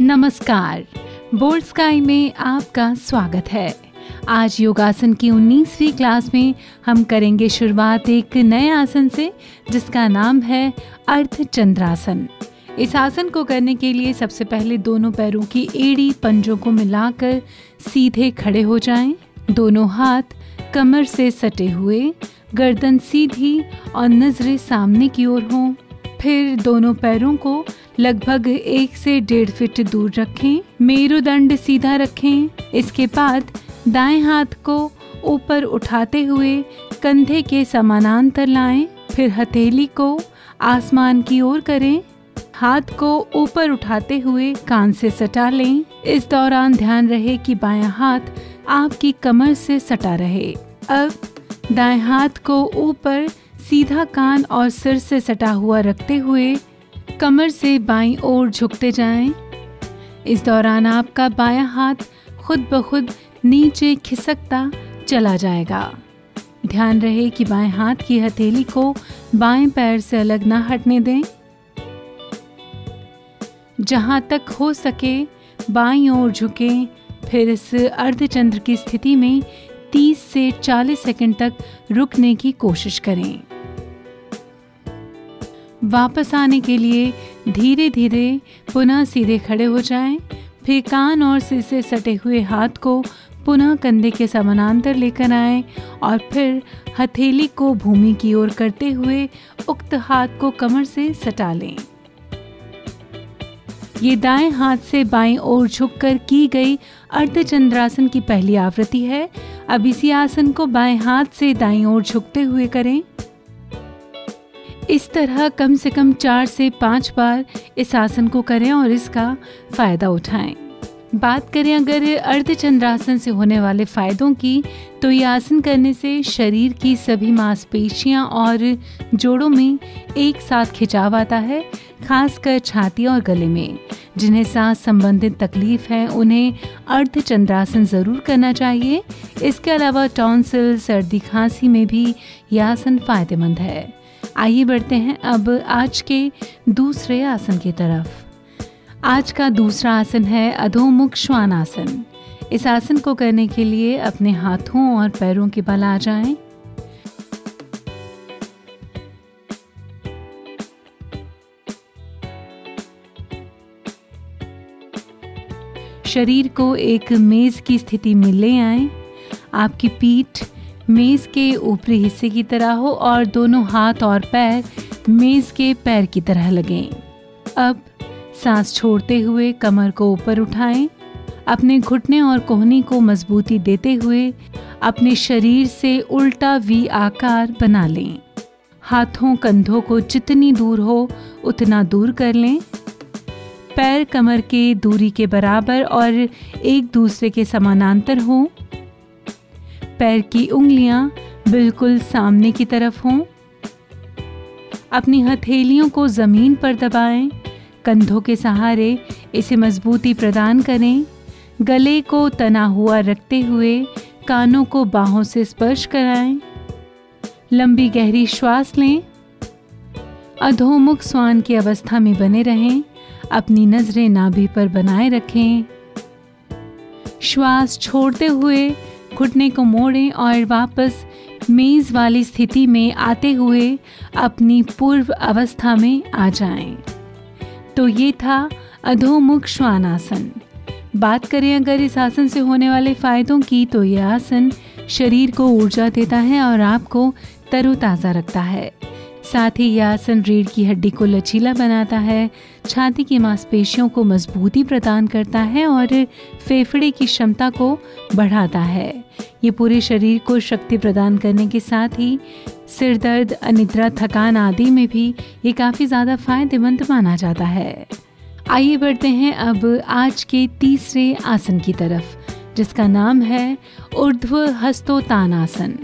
नमस्कार, bold sky में आपका स्वागत है। आज योगासन की 19वीं क्लास में हम करेंगे शुरुआत एक नए आसन से जिसका नाम है अर्धचंद्रासन। इस आसन को करने के लिए सबसे पहले दोनों पैरों की एड़ी पंजों को मिलाकर सीधे खड़े हो जाएं। दोनों हाथ कमर से सटे हुए, गर्दन सीधी और नजरें सामने की ओर हों। फिर दोनों पैरों को लगभग 1 से 1.5 फीट दूर रखें। मेरुदंड सीधा रखें। इसके बाद दाएं हाथ को ऊपर उठाते हुए कंधे के समानांतर लाएं। फिर हथेली को आसमान की ओर करें। हाथ को ऊपर उठाते हुए कान से सटा लें। इस दौरान ध्यान रहे कि बायां हाथ आपकी कमर से सटा रहे। अब दाएं हाथ को ऊपर सीधा कान और सिर से सटा हुआ रखते हुए कमर से बाईं ओर झुकते जाएं। इस दौरान आपका बायां हाथ खुद ब खुद नीचे खिसकता चला जाएगा। ध्यान रहे कि बाएं हाथ की हथेली को बाएं पैर से अलग ना हटने दें। जहां तक हो सके बाईं ओर झुकें। फिर इस अर्धचंद्र की स्थिति में 30 से 40 सेकंड तक रुकने की कोशिश करें। वापस आने के लिए धीरे धीरे पुनः सीधे खड़े हो जाएं। फिर कान और सिर से सटे हुए हाथ को पुनः कंधे के समानांतर लेकर आएं और फिर हथेली को भूमि की ओर करते हुए उक्त हाथ को कमर से सटा लें। ये दाएं हाथ से बाईं ओर झुककर की गई अर्धचंद्रासन की पहली आवृत्ति है। अब इसी आसन को बाएं हाथ से दाईं ओर झुकते हुए करें। इस तरह कम से कम 4 से 5 बार इस आसन को करें और इसका फायदा उठाएं। बात करें अगर अर्धचंद्रासन से होने वाले फायदों की, तो ये आसन करने से शरीर की सभी मांसपेशियां और जोड़ों में एक साथ खिंचाव आता है, खासकर छाती और गले में। जिन्हें सांस संबंधित तकलीफ है उन्हें अर्धचंद्रासन जरूर करना चाहिए। इसके अलावा टॉन्सिल, सर्दी, खांसी में भी यह आसन फायदेमंद है। आइए बढ़ते हैं अब आज के दूसरे आसन की तरफ। आज का दूसरा आसन है अधोमुख श्वानासन। इस आसन को करने के लिए अपने हाथों और पैरों के बल आ जाएं। शरीर को एक मेज की स्थिति में ले आएं। आपकी पीठ मेज के ऊपरी हिस्से की तरह हो और दोनों हाथ और पैर मेज के पैर की तरह लगें। अब सांस छोड़ते हुए कमर को ऊपर उठाएं। अपने घुटने और कोहनी को मजबूती देते हुए अपने शरीर से उल्टा वी आकार बना लें। हाथों कंधों को जितनी दूर हो उतना दूर कर लें। पैर कमर के दूरी के बराबर और एक दूसरे के समानांतर हों। पैर की उंगलियां बिल्कुल सामने की तरफ हों। अपनी हथेलियों को जमीन पर दबाएं। कंधों के सहारे इसे मजबूती प्रदान करें। गले को तना हुआ रखते हुए कानों को बाहों से स्पर्श कराएं। लंबी गहरी श्वास लें। अधोमुख श्वान की अवस्था में बने रहें। अपनी नजरें नाभि पर बनाए रखें। श्वास छोड़ते हुए घुटने को मोड़ें और वापस मेज वाली स्थिति में आते हुए अपनी पूर्व अवस्था में आ जाएं। तो ये था अधोमुख श्वानासन। बात करें अगर इस आसन से होने वाले फायदों की, तो यह आसन शरीर को ऊर्जा देता है और आपको तरोताज़ा रखता है। साथ ही यह आसन रीढ़ की हड्डी को लचीला बनाता है, छाती की मांसपेशियों को मजबूती प्रदान करता है और फेफड़े की क्षमता को बढ़ाता है। ये पूरे शरीर को शक्ति प्रदान करने के साथ ही सिर दर्द, अनिद्रा, थकान आदि में भी ये काफ़ी ज़्यादा फायदेमंद माना जाता है। आइए बढ़ते हैं अब आज के तीसरे आसन की तरफ, जिसका नाम है ऊर्ध्व हस्तोत्तानासन।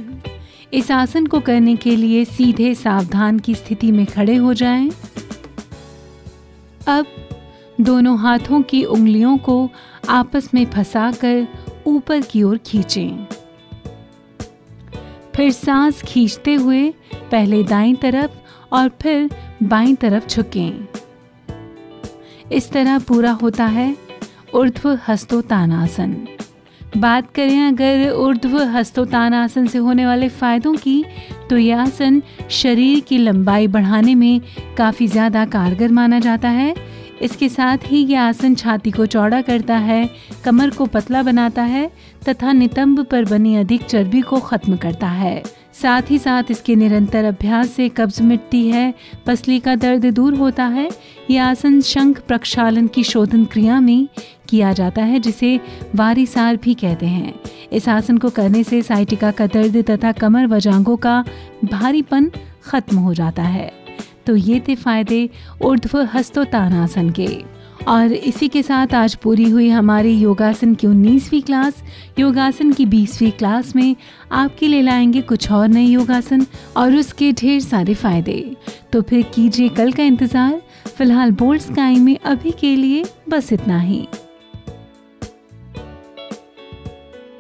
इस आसन को करने के लिए सीधे सावधान की स्थिति में खड़े हो जाएं। अब दोनों हाथों की उंगलियों को आपस में फंसाकर ऊपर की ओर खींचें। फिर सांस खींचते हुए पहले दाईं तरफ और फिर बाईं तरफ झुकें। इस तरह पूरा होता है ऊर्ध्व हस्तोत्तानासन। बात करें अगर ऊर्ध्व हस्तोत्तानासन से होने वाले फ़ायदों की, तो यह आसन शरीर की लंबाई बढ़ाने में काफ़ी ज़्यादा कारगर माना जाता है। इसके साथ ही यह आसन छाती को चौड़ा करता है, कमर को पतला बनाता है तथा नितंब पर बनी अधिक चर्बी को खत्म करता है। साथ ही साथ इसके निरंतर अभ्यास से कब्ज मिटती है, पसली का दर्द दूर होता है। यह आसन शंख प्रक्षालन की शोधन क्रिया में किया जाता है, जिसे वारिसार भी कहते हैं। इस आसन को करने से साइटिका का दर्द तथा कमर व जांघों का भारीपन खत्म हो जाता है। तो ये थे फायदे ऊर्ध्व हस्तोत्तानासन के। और इसी के साथ आज पूरी हुई हमारी योगासन की 19वीं क्लास। योगासन की 20वीं क्लास में आपके लिए लाएंगे कुछ और नए योगासन और उसके ढेर सारे फायदे। तो फिर कीजिए कल का इंतज़ार। फिलहाल बोल्ड स्काई में अभी के लिए बस इतना ही।